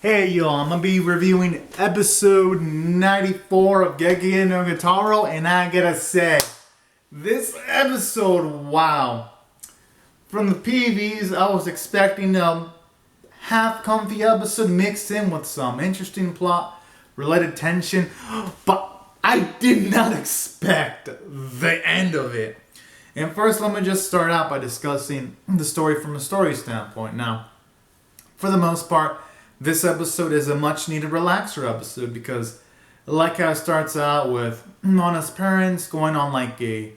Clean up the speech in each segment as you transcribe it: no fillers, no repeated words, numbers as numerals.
Hey y'all, I'm gonna be reviewing episode 94 of Gegege no鬼太郎, and I gotta say, this episode, wow. From the PVs, I was expecting a half-comfy episode mixed in with some interesting plot-related tension, but I did not expect the end of it. And first, let me just start out by discussing the story from a story standpoint. Now, for the most part, this episode is a much-needed relaxer episode because, like how it starts out with Mana's parents going on a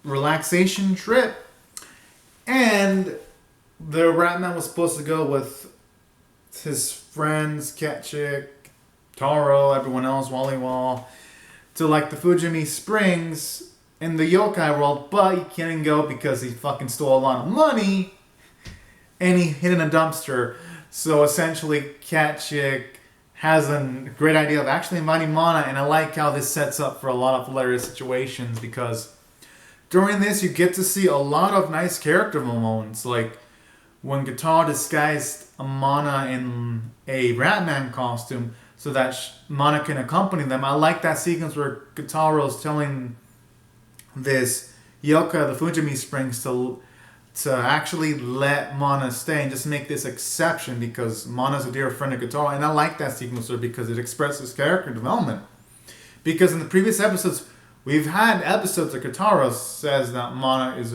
relaxation trip, and the Ratman was supposed to go with his friends, Ketchik, Taro, everyone else, Wally to the Fujimi Springs in the yokai world, but he couldn't go because he fucking stole a lot of money. And he hid in a dumpster. So essentially, Ketchik has a great idea of actually inviting Mana. And I like how this sets up for a lot of hilarious situations. Because during this, you get to see a lot of nice character moments. Like when Kitarou disguised Mana in a Ratman costume so that Mana can accompany them. I like that sequence where Kitarou is telling this yokai of the Fujimi Springs to actually let Mana stay and just make this exception because Mana's a dear friend of Kitarou. And I like that sequence because it expresses character development. Because in the previous episodes, we've had episodes that Kitarou says that Mana is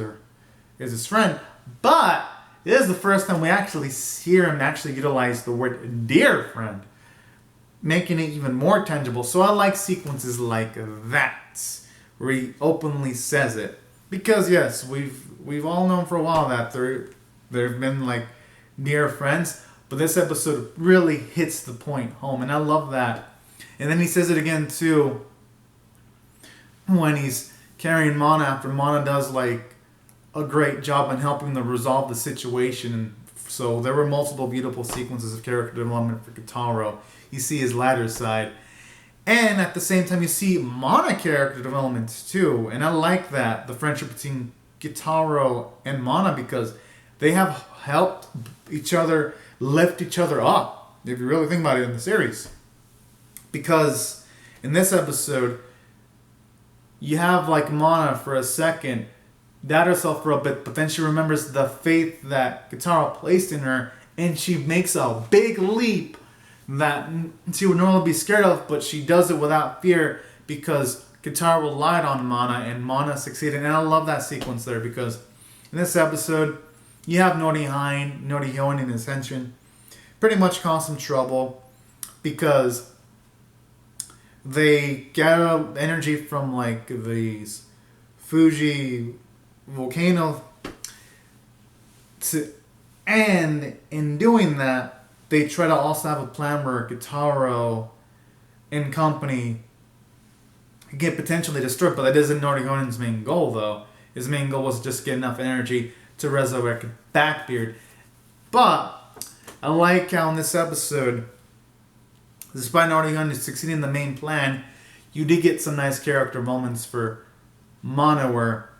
his friend, but this is the first time we actually hear him actually utilize the word dear friend, making it even more tangible. So I like sequences like that, where he openly says it. Because yes, we've all known for a while that they've been near friends, but this episode really hits the point home, and I love that. And then he says it again too when he's carrying Mana after Mana does a great job in helping them resolve the situation. And so there were multiple beautiful sequences of character development for Kitarou. You see his latter side. And at the same time, you see Mana character development too. And I like that, the friendship between Kitarou and Mana, because they have helped each other lift each other up, if you really think about it in the series. Because in this episode, you have Mana for a second doubt herself for a bit, but then she remembers the faith that Kitarou placed in her, and she makes a big leap that she would normally be scared of, but she does it without fear because Kitarou relied on Mana and Mana succeeded. And I love that sequence there because in this episode, you have Norihyoin and his henchmen pretty much cause some trouble because they gather energy from these Fuji volcano and in doing that, they try to also have a plan where Kitarou and company get potentially destroyed, but that isn't Norihyoin's main goal, though. His main goal was just get enough energy to resurrect Blackbeard. But I like how in this episode, despite Norihyoin succeeding in the main plan, you did get some nice character moments for Mana where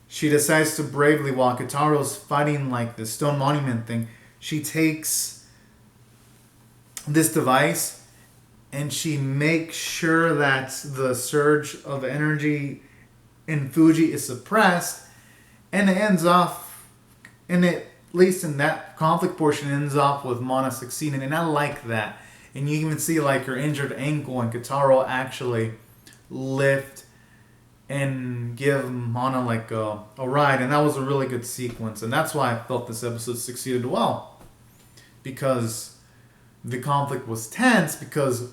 she decides to bravely, while Kitarou's fighting the stone monument thing, she takes this device and she makes sure that the surge of energy in Fuji is suppressed, and it ends off, and it, at least in that conflict portion, ends off with Mana succeeding, and I like that. And you even see her injured ankle and Kitarou actually lift and give Mana a ride, and that was a really good sequence, and that's why I felt this episode succeeded well, because the conflict was tense because,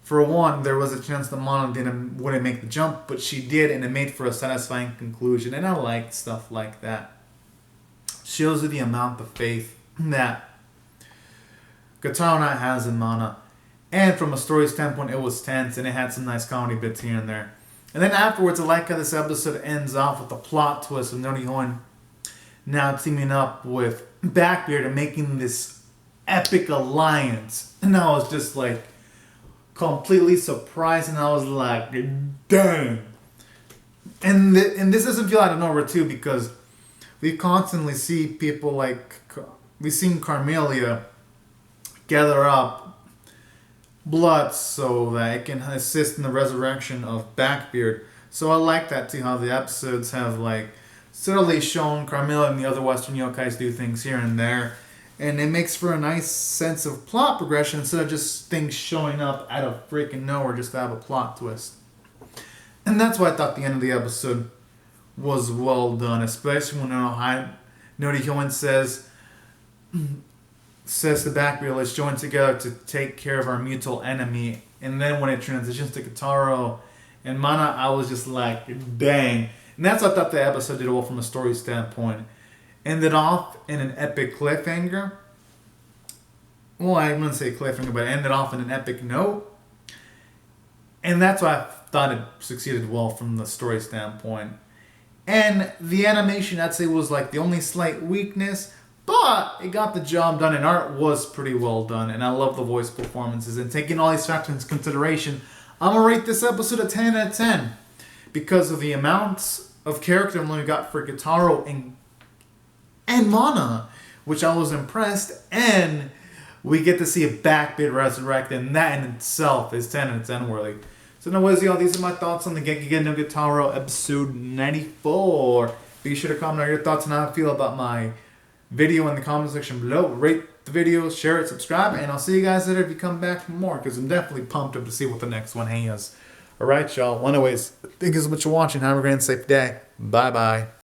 for one, there was a chance that Mana wouldn't make the jump, but she did, and it made for a satisfying conclusion, and I liked stuff like that. Shows you the amount of faith that Kitarou has in Mana, and from a story standpoint, it was tense, and it had some nice comedy bits here and there. And then afterwards, I like how this episode ends off with a plot twist of Norihyoin now teaming up with Blackbeard and making this epic alliance. And I was just completely surprised, and I was like, dang. And this doesn't feel out of nowhere too, because we constantly see people we've seen Carmelia gather up blood so that it can assist in the resurrection of Backbeard. So I like that too, how the episodes have like subtly shown Carmelia and the other Western yokais do things here and there. And it makes for a nice sense of plot progression instead of just things showing up out of freaking nowhere just to have a plot twist. And that's why I thought the end of the episode was well done, especially when Nori Hyoin says to Backbeard, let's join together to take care of our mutual enemy. And then when it transitions to Kitarou and Mana, I was just like, dang. And that's what I thought the episode did well from a story standpoint. Ended off in an epic cliffhanger. Well, I wouldn't say cliffhanger, but it ended off in an epic note. And that's why I thought it succeeded well from the story standpoint. And the animation, I'd say, was like the only slight weakness, but it got the job done, and art was pretty well done. And I love the voice performances. And taking all these factors into consideration, I'm going to rate this episode a 10 out of 10 because of the amounts of character we got for Kitarou and Mana, which I was impressed, and we get to see a Backbeard resurrect, and that in itself is 10 out of 10 worthy. So anyways, y'all, these are my thoughts on the Gegege no Kitarou episode 94. Be sure to comment on your thoughts on how I feel about my video in the comment section below. Rate the video, share it, subscribe, and I'll see you guys later if you come back for more, because I'm definitely pumped up to see what the next one has. Alright, y'all. Anyways, thank you so much for watching. Have a great and safe day. Bye-bye.